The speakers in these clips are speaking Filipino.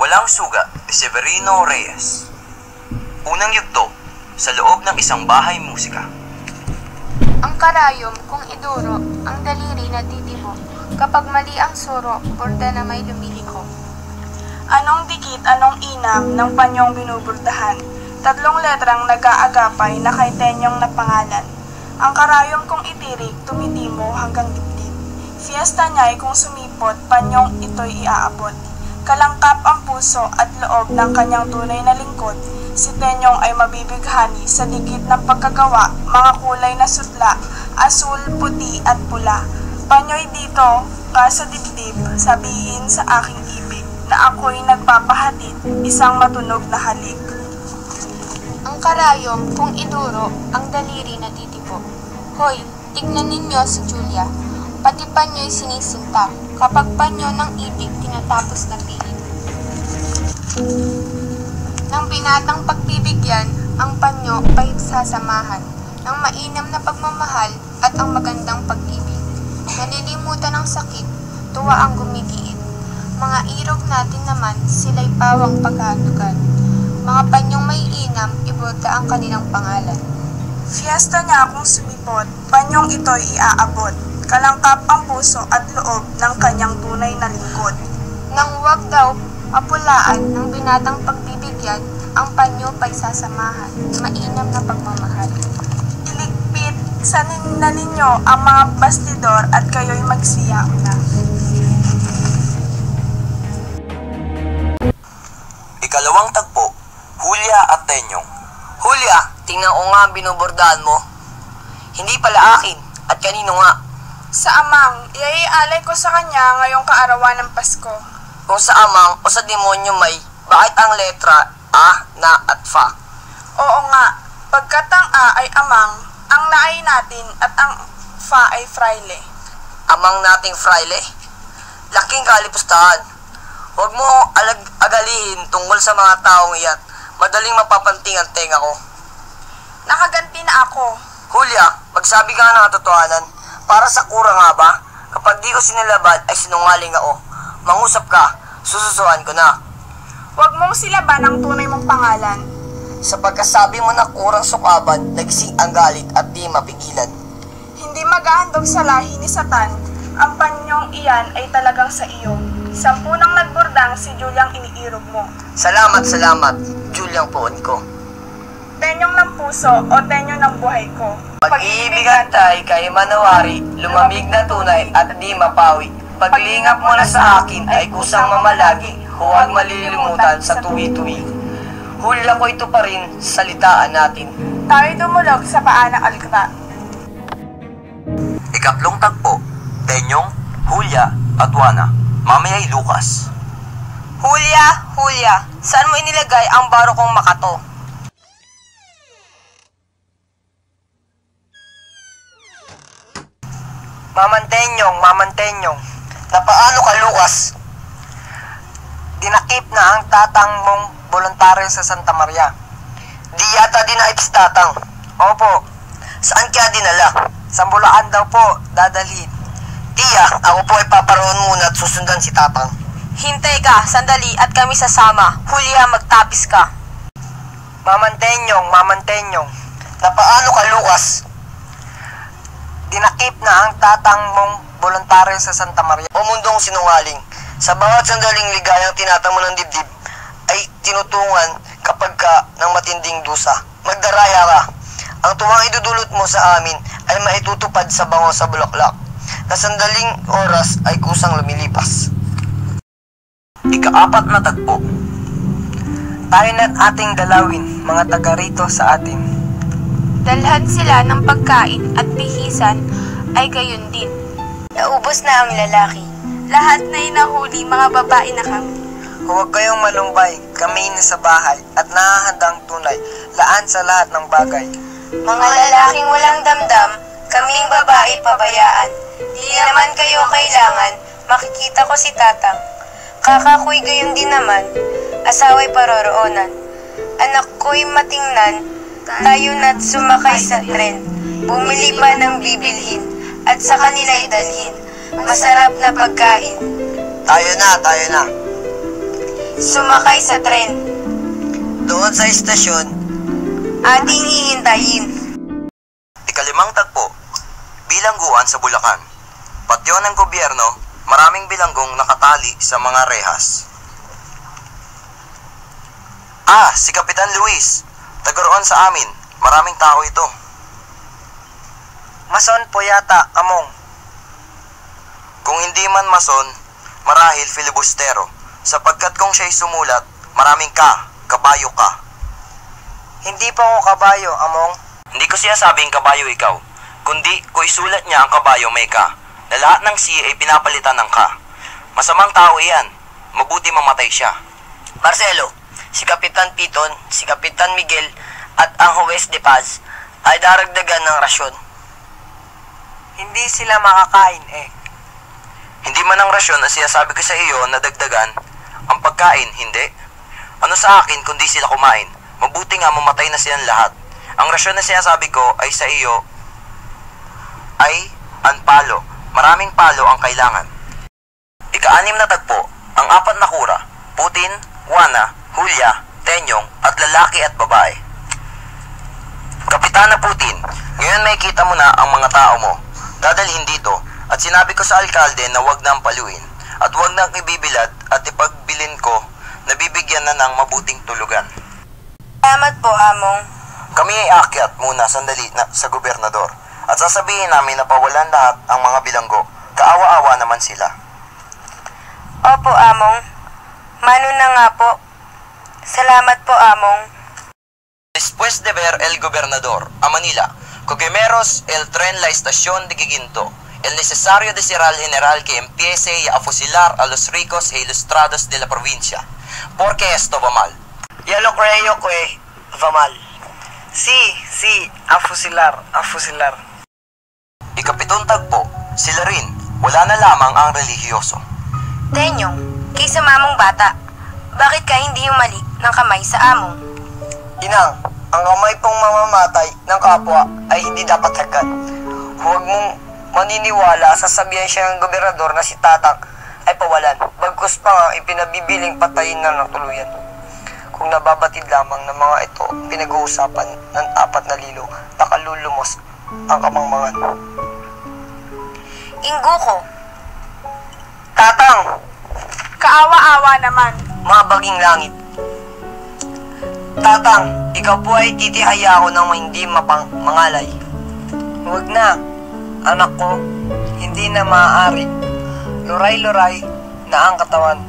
Walang Suga ni Severino Reyes. Unang yugto sa loob ng isang bahay musika. Ang karayom kung iduro, ang daliri na titibo. Kapag mali ang suro, borda na may lumiliko. Anong dikit, anong inam ng panyong binuburdahan? Tatlong letrang nag-aagapay na kay Tenyong na pangalan. Ang karayom kung itirik, tumitimo hanggang dibdib. Fiesta niya'y kung sumipot, panyong ito'y iaabot. Kalangkap ang puso at loob ng kanyang tunay na lingkod. Si Tenyong ay mabibighani sa dikit ng pagkagawa, mga kulay na sutla, asul, puti at pula. Panyo'y dito, ka sa dibdib, sabihin sa aking ibig, na ako'y nagpapahatid, isang matunog na halik. Ang karayom kung iduro, ang daliri na titibo. Hoy, tignan ninyo si Julia, pati panyo'y sinisinta. Kapag panyo ng ibig, tinatapos na pilit. Nang binatang pagbibigyan, ang panyo ay sasamahan ng mainam na pagmamahal at ang magandang pag-ibig. Nalilimutan ang sakit, tuwa ang gumigiit. Mga irog natin naman, sila'y pawang paghadugan. Mga panyong may inam, iborda ang kanilang pangalan. Fiesta niya kung sumipot, panyong ito'y iaabot. Kalangkap ang puso at loob ng kanyang tunay na lingkod. Nang huwag daw apulaan ng binatang pagbibigyan, ang panyo pa'y sasamahan, mainam na pagmamahal. Iligpit sa ninyo ang mga bastidor at kayo'y magsiyaw na. Ikalawang tagpo, Julia at Tenyong. Julia, tingnan ko nga ang binubordahan mo. Hindi pala akin, at kanino nga? Sa amang, iaialay ko sa kanya ngayong kaarawan ng Pasko. Kung sa amang o sa demonyo may, bakit ang letra A, na at fa? Oo nga, pagkat ang A ay amang, ang na ay natin at ang fa ay fraile. Amang nating fraile? Laking kalipustahan. Huwag mo agalihin tungkol sa mga taong iyan. Madaling mapapanting ang tenga ko. Nakaganti na ako. Julia, magsabi ka ng katotohanan. Para sa kura nga ba? Kapag di ko sinilabad ay sinungaling ako. Mangusap ka, sususuan ko na. Huwag mong silaban ang tunay mong pangalan. Sa pagkasabi mo na kurang sukaban, nagising ang galit at di mapigilan. Hindi maghahandog sa lahi ni Satan. Ang panyong iyan ay talagang sa iyo. 10 nang nagbordang si Juliang iniirog mo. Salamat, Juliang poon ko. Tenyong ng puso o tenyong ng buhay ko. Pag-iibigan tayo kay manawari, lumamig na tunay at di mapawi. Paglingap mo na sa akin ay kusang mamalagi, huwag malilimutan sa tuwi-tuwi. Hula ko ito pa rin, salitaan natin. Tayo dumulog sa paa ng alkata. Ikatlong tagpo, Tenyong, Julia at Juana. Mamaya'y Lucas. Julia, saan mo inilagay ang baro kong makato? Mamantenyong, napaano ka, Lucas? Dinakip na ang tatang mong voluntaryo sa Santa Maria. Di yata dinakip sa tatang. Opo. Saan kaya dinala? Sa Bulacan daw po, dadalhin. Tiya, ako po ay paparoon muna at susundan si tatang. Hintay ka, sandali at kami sasama. Julia, magtapis ka. Mamantenyong, napaano ka, Lucas? Dinakip na ang tatang mong voluntaryo sa Santa Maria. O mundong sinungaling, sa bawat sandaling ligayang tinatamo ng dibdib, ay tinutungan kapag ka ng matinding dusa. Magdaraya ka. Ang tuwang idudulot mo sa amin ay maitutupad sa bango sa bulaklak, na sandaling oras ay kusang lumilipas. Ika-4 na tagpo, Tayo na't ating dalawin, mga taga rito sa atin. Dalhan sila ng pagkain at bihisan ay gayon din. Naubos na ang lalaki. Lahat na inahuli, mga babae na kami. Huwag kayong malumbay, kami nasa bahay at nahahandang tunay, laan sa lahat ng bagay. Mga lalaking walang damdam, kaming babae pabayaan. Di naman kayo kailangan, makikita ko si tatang. Kakakoy gayon din naman, asaway paroroonan. Anak ko'y matingnan, tayo na't sumakay sa tren. Bumili pa ng bibilhin, at sa kanila'y dalhin. masarap na pagkain. Tayo na. Sumakay sa tren, Doon sa istasyon, ating hihintayin. Ikalimang tagpo, bilangguan sa Bulacan. Patyo ng gobyerno, maraming bilanggong nakatali sa mga rehas. Si Kapitan Luis. Tagaroon sa amin. Maraming tao ito. mason po yata, Among. Kung hindi man mason, marahil filibustero. Sapagkat kung siya'y sumulat, maraming kabayo ka. Hindi po ako kabayo, Among. Hindi ko siya sabing kabayo ikaw, kundi kung isulat niya ang kabayo may ka, na lahat ng si ay pinapalitan ng ka. Masamang tao iyan, mabuti mamatay siya. Marcelo, si Kapitan Piton, si Kapitan Miguel, at ang Juez de Paz ay daragdagan ng rasyon. Hindi sila makakain Hindi man ang rasyon ang sinasabi ko sa iyo na dagdagan, ang pagkain hindi. Ano sa akin kundi sila kumain, mabuti nga mamatay na silang lahat. Ang rasyon na sinasabi ko ay sa iyo ay ang palo. Maraming palo ang kailangan. Ika-6 na tagpo, ang 4 na kura, Putin, Juana, Julia, Tenyong, at lalaki at babae. Kapitana Putin, ngayon may kita mo na ang mga tao mo. Dadalhin dito, at sinabi ko sa alkalde na wag nang paluin, at wag nang ibibilad at ipagbilin ko na bibigyan na ng mabuting tulugan. Salamat po, Among. Kami ay akyat muna sandali sa gobernador, at sasabihin namin na pawalan lahat ang mga bilanggo. Kaawa-awa naman sila. Opo, Among. Mano na nga po. Salamat po, Among. Después de ver el gobernador a Manila, Cogemeros el tren la estación de Giginto, el necesario decir al general que empiece a fusilar a los ricos e ilustrados de la provincia, porque esto va mal. Ya lo creo que va mal. Sí, a fusilar. Ikapitong tagpo, sila rin, wala na lamang ang relihiyoso. Tenyong, kaysa mamong bata, bakit ka hindi humalik ng kamay sa Among? Inang, ang kamay pong mamamatay ng kapwa ay hindi dapat sagad. Huwag mong maniniwala sa sabihan siya ng gobernador na si Tatang ay pawalan, bagkus pa nga ipinabibiling patayin na ng tuluyan. Kung nababatid lamang ng mga ito, pinag-uusapan ng 4 lilo na kalulumos ang kamangmangan. Ingguko, Tatang! Kaawa-awa naman. Mga baging langit. Tatang, ikaw po ay titihaya ako ng hindi mangalay. Huwag na, anak ko, hindi na maaari. Luray-luray na ang katawan.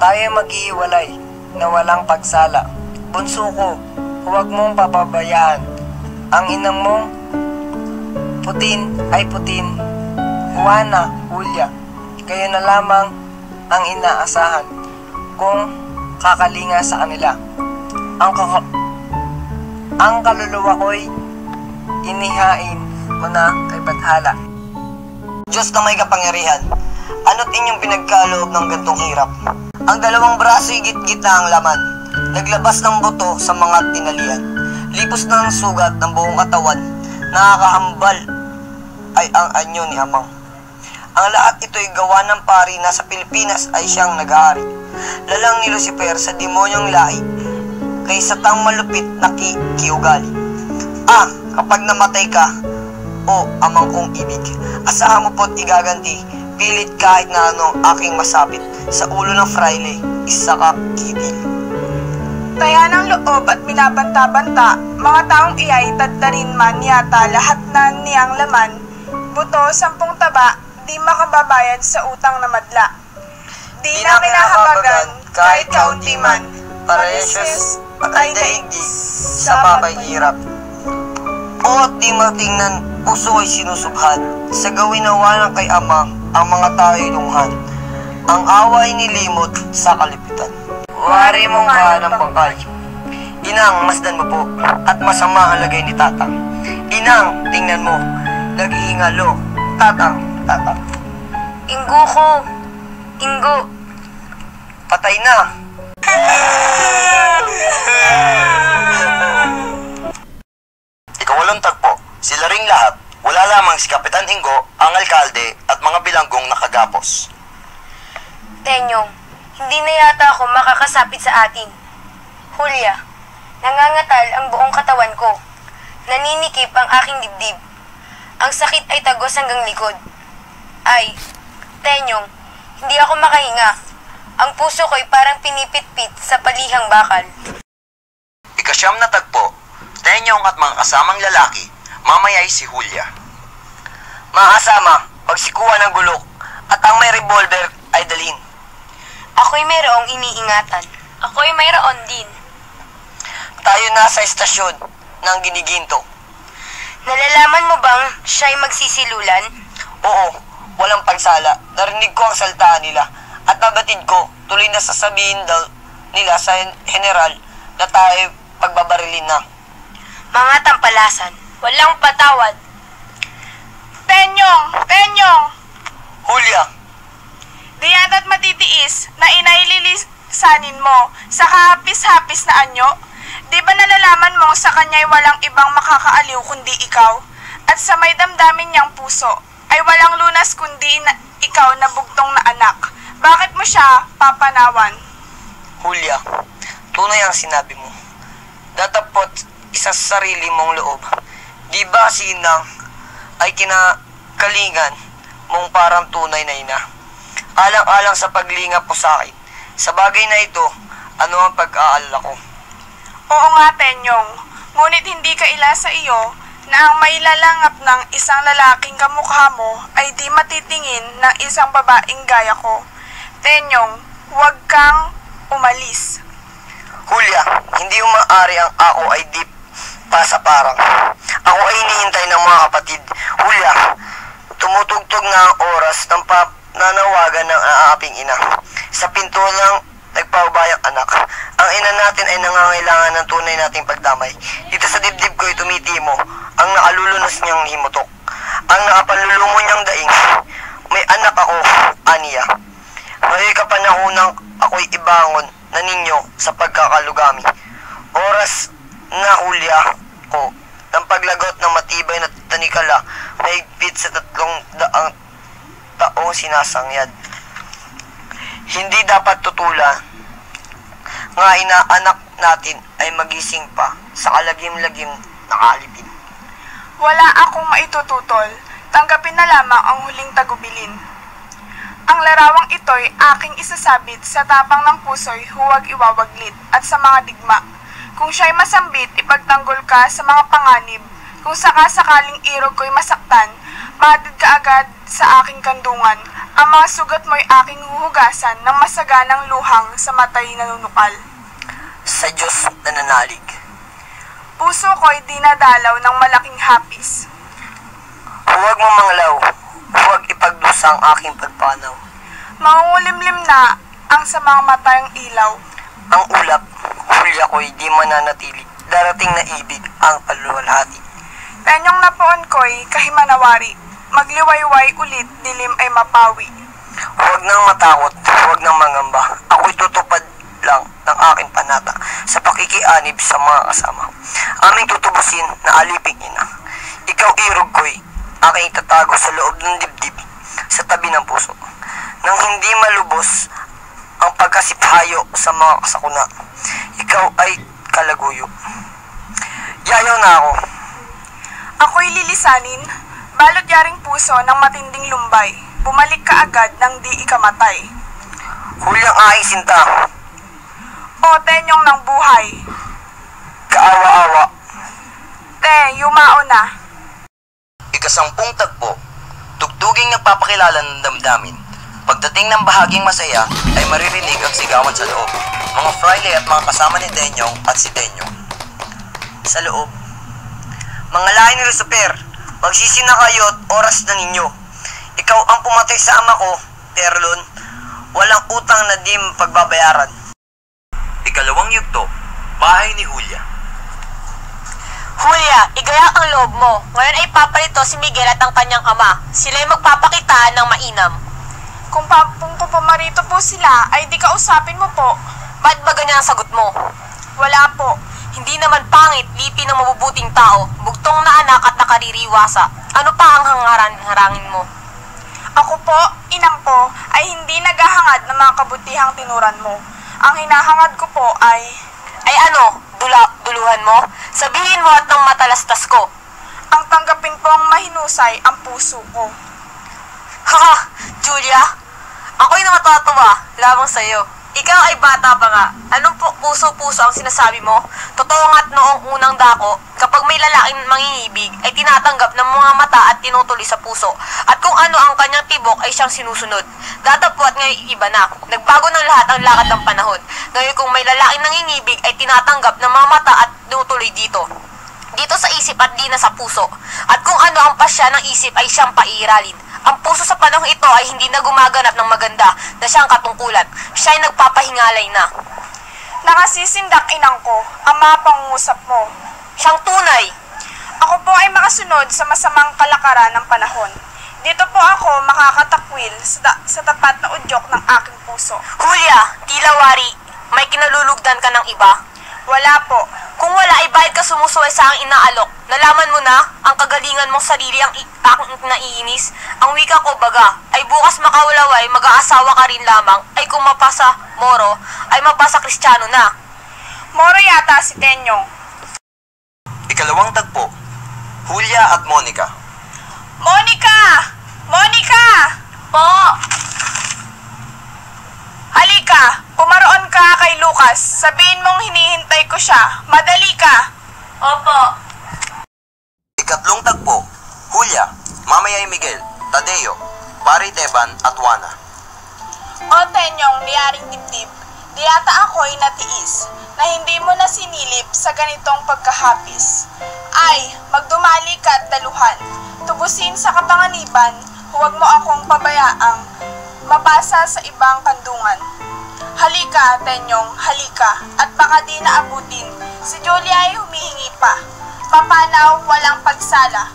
Tayo maghihiwalay na walang pagsala. Bunso ko, huwag mong papabayaan. Ang inang mong Putin ay Putin. Juana, Julia, kayo na lamang ang inaasahan kung kakalinga sa kanila. Ang kaluluwa ko'y inihain mo na kay Bathala. Diyos na may kapangyarihan, ano't inyong pinagkaloob ng gantong hirap? Ang dalawang braso git-git na ang laman, naglabas ng buto sa mga tinalian, lipos na ng sugat ng buong katawan, nakakahambal ay ang anyo ni Amang. Ang lahat ito'y gawa ng pari na sa Pilipinas ay siyang nag-aari. Lalang ni Lucifer sa demonyong lahi, kaysa tang malupit na kiugali. Kapag namatay ka, Amang kong ibig, asahan mo po't igaganti, pilit kahit na anong aking masapit, sa ulo ng fraile, isa ka kidil. Taya ng loob at binabanta-banta, mga taong iyay tadtarin man yata lahat na niyang laman, buto 10 taba, di makababayad sa utang na madla. Di na kinahabagan kahit kaunti man, pareses ay daigdig sa mapahirap. At di matingnan, puso ay sinusubhan, sa gawin nawa ng kay Ama, ang mga tao'y lunghan. Ang away nilimot sa kalipitan. Wari mong kahanang pangkal. Inang, masdan mo po, at masama ang lagay ni Tatang. Inang, tingnan mo, naghihingalo. Tatang. Ingguko, Inggo. Patay na. Ikawalong tagpo, sila ring lahat, Wala lamang si Kapitan Ingo, ang alkalde at mga bilanggong nakagapos. Tenyong, hindi na yata ako makakasapit sa atin. Hulya, nangangatal ang buong katawan ko. Naninikip ang aking dibdib. Ang sakit ay tagos hanggang likod. Ay, Tenyong, hindi ako makahinga. Ang puso ko'y parang pinipit-pit sa palihang bakal. Ikasyam na tagpo, Tenyong at mga kasamang lalaki, mamayay si Hulya. Mga kasama, pagsikuha ng gulok at ang may revolver ay dalhin. Ako'y mayroong iniingatan. Ako'y mayroon din. Tayo nasa estasyon ng Giniginto. Nalalaman mo bang siya'y magsisilulan? Oo, walang pagsala. Narinig ko ang saltaan nila at nabatid ko tuloy na sasabihin daw nila sa general na tayo pagbabarilin na. Mga tampalasan. Walang patawad. Tenyong! Tenyong! Hulya, Di yata't matitiis na inaililisanin mo sa kahapis-hapis na anyo? Di ba nalalaman mo sa kanya'y walang ibang makakaaliw kundi ikaw? At sa may damdamin niyang puso ay walang lunas kundi ikaw na bugtong na anak. Bakit mo siya papanawan? Hulya, tunay ang sinabi mo. Datapot isa sa sarili mong loob. Di ba si Inang ay kinakalingan mong parang tunay na ina? Alang-alang sa paglingap mo sa akin. Sa bagay na ito, ano ang pag-aalala ko? Oo nga, Tenyong. Ngunit hindi kaila sa iyo na ang mailalangap ng isang lalaking kamukha mo ay di matitingin ng isang babaeng gaya ko. Tenyong, huwag kang umalis. Hulya, hindi maaari ang ako ay di pasaparang. Ako ay hinihintay ng mga kapatid. Hulya, tumutugtog na ang oras ng nanawagan ng aaping ina. Sa pinto ng nagpabayang anak, ang ina natin ay nangangailangan ng tunay nating pagdamay. Dito sa dibdib ko'y tumitimo ang nakalulunos niyang himutok. Ang nakapanlulumo niyang daing. May anak ako, Aniya. May kapanahonang ako'y ibangon na ninyo sa pagkakalugami. Oras na Hulya ko ng paglagot ng matibay na tanikala na higpit sa 300 taong sinasangyad. Hindi dapat tutulan nga inaanak natin ay magising pa sa kalagim-lagim na kalipin. Wala akong maitututol. Tanggapin na lamang ang huling tagubilin. Ang larawang ito'y aking isasabit sa tapang ng puso'y huwag iwawaglit at sa mga digma. Kung siya'y masambit, ipagtanggol ka sa mga panganib. Kung sakasakaling irog ko'y masaktan, mahatid ka agad sa aking kandungan. Ang mga sugat mo'y aking huhugasan ng masaganang luhang sa matay nanunukal. Sa Diyos nananalig. Puso ko'y dinadalaw ng malaking hapis. Huwag mamanglaw, huwag ipagdusa ang aking pagpanaw. Mangungulimlim na ang sa mga matayang ilaw. Ang ulap, Hulya ko'y di mananatili. Darating na ibig ang paluwalhati. Tenyong napoon ko'y kahimanawari. Magliwayway ulit, dilim ay mapawi. Huwag nang matakot, huwag nang mangamba. Ako'y tutupad lang ng aking panata sa pakikianib sa mga kasama. Aming tutubusin na aliping ina. Ikaw irog ko'y aking itatago sa loob ng dibdib, sa tabi ng puso, nang hindi malubos ang pagkasiphayo sa mga kasakuna. Ikaw ay kalaguyo. Yayaw na ako. Ako'y lilisanin, balot yaring puso ng matinding lumbay. Bumalik ka agad nang di ikamatay. Hulyang aking sinta, O tenyong ng buhay. kaawa-awa. Te, yumao na. Ikasampung tagpo, tugtuging nagpapakilala ng damdamin. Pagdating ng bahaging masaya, ay maririnig ang sigawan sa loob. Mga fraile at mga kasama ni Tenyong at si Tenyong. Sa loob. Mga lahi ni Lucifer, magsisina kayo at oras na ninyo. Ikaw ang pumatay sa ama ko, Terlon. Walang utang na di pagbabayaran. Ikalawang yugto, bahay ni Hulya. Hulya, igaya ang loob mo. Ngayon ay papalito si Miguel at ang kanyang ama. Sila'y magpapakita ng mainam. Kung pumarito po sila, ay di kausapin mo po. Ba't ba ganyan ang sagot mo? Wala po. Hindi naman pangit, lipi ng mabubuting tao, bugtong na anak at nakaririwasa. Ano pa ang harangin mo? Ako po, inang ko, ay hindi naghahangad ng mga kabutihang tinuran mo. Ang hinahangad ko po ay... Ay ano, duluhan mo? Sabihin mo at nang matalastas ko. ang tanggapin pong mahinusay ang puso ko. Haha, Julia, ako'y natatawa lamang sa'yo. Ikaw ay bata pa nga. Anong puso-puso ang sinasabi mo? Totoo nga't noong unang dako, kapag may lalaking mangingibig, ay tinatanggap ng mga mata at tinutuloy sa puso. At kung ano ang kanyang tibok ay siyang sinusunod. Datapwat ngayon iba na. Nagbago ng lahat ang lakad ng panahon. Ngayon kung may lalaking nangingibig ay tinatanggap ng mga mata at tinutuloy dito. Dito sa isip at di na sa puso. At kung ano ang pasya ng isip ay siyang pairalin. Ang puso sa panahong ito ay hindi na gumaganap ng maganda na siyang katungkulan. Siya ay nagpapahingalay na. Nakasisindak inang ko ang mga pangungusap mo. Siyang tunay. Ako po ay makasunod sa masamang kalakaran ng panahon. Dito po ako makakatakwil sa tapat na udyok ng aking puso. Julia, tila wari, may kinalulugdan ka ng iba. Wala po. Kung wala, ay bakit ka sumusuway sa ang inaalok? Nalaman mo na ang kagalingan mong sarili ang aking naiinis? Ang wika ko baga, ay bukas makawalaway, mag-aasawa ka rin lamang, ay kung mapasa Moro, ay mapasa Kristiyano na. Moro yata si Tenyong. Ikalawang tagpo, Julia at Monica. Monica! Monica! Po! Halika, pumaroon ka kay Lucas. Sabihin mong hinihintay ko siya. Madali ka. Opo. Ikatlong tagpo, Julia, Mamay Miguel, Tadeo, Pari Teban at Juana. O Tenyong, niyaring dibdib, di yata ako'y natiis na hindi mo na sinilip sa ganitong pagkahapis. Ay, magdumali ka at daluhan. Tubusin sa kapanganiban, huwag mo akong pabayaang mapasa sa ibang kandungan. Halika, Tenyong, halika, at baka di naabutin. Si Julia ay humihingi pa. Papanaw, walang pagsala.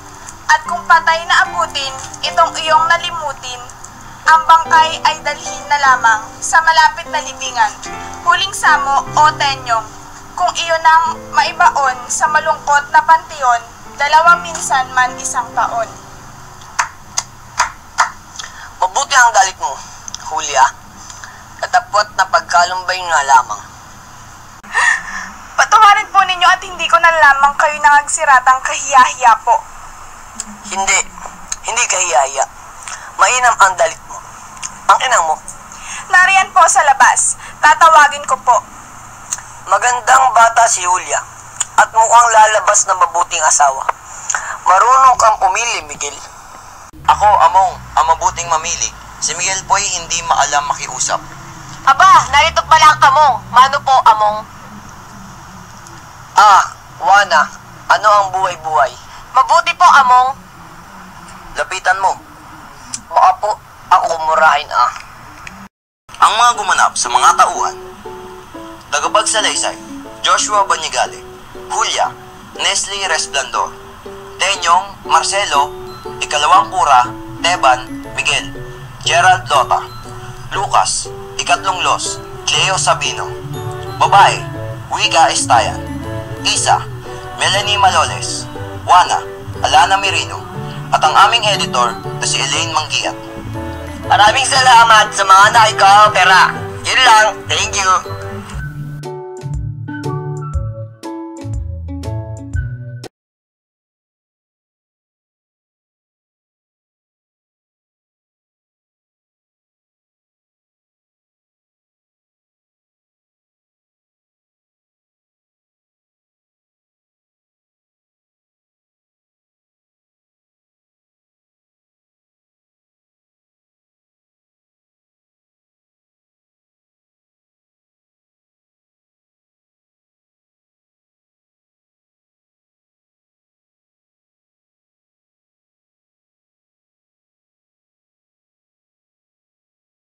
At kung patay na abutin, itong iyong nalimutin, ang bangkay ay dalhin na lamang sa malapit na libingan. Huling samo, o Tenyong, kung iyon ang maibaon sa malungkot na panteon, 2 minsan man 1 taon. Mabuti ang galit mo, Julia. Katapwat na pagkalumbay nga lamang. Patawarin po ninyo at hindi ko na lamang kayo nangagsiratang kahiyahiya po. Hindi kahihiya. Mainam ang dalit mo. Ang inang mo. Nariyan po sa labas. Tatawagin ko po. Magandang bata si Julia at mukhang lalabas na mabuting asawa. Marunong kang pumili, Miguel. Ako, Among, ang mabuting mamili. Si Miguel po'y hindi maalam makiusap. Aba, narito pala ang kamong. Mano po, Among? Juana, ano ang buhay-buhay? Mabuti po, Among. Lapitan mo. Baka po ako murahin Ang mga gumanap sa mga tauhan. Tagapagsalaysay, Joshua Banyagale, Julia, Nestle Resplandor, Tenyong, Marcelo, Ikalawang Pura, Teban, Miguel, Gerald Lota, Lucas, Ikatlong Los, Cleo Sabino, Babae, Wika Estayan, Isa, Melanie Maloles, Juana, Alana Mirino, at ang aming editor na si Elaine Manggiat. Maraming salamat sa mga nakikaopera. Yun lang. Thank you.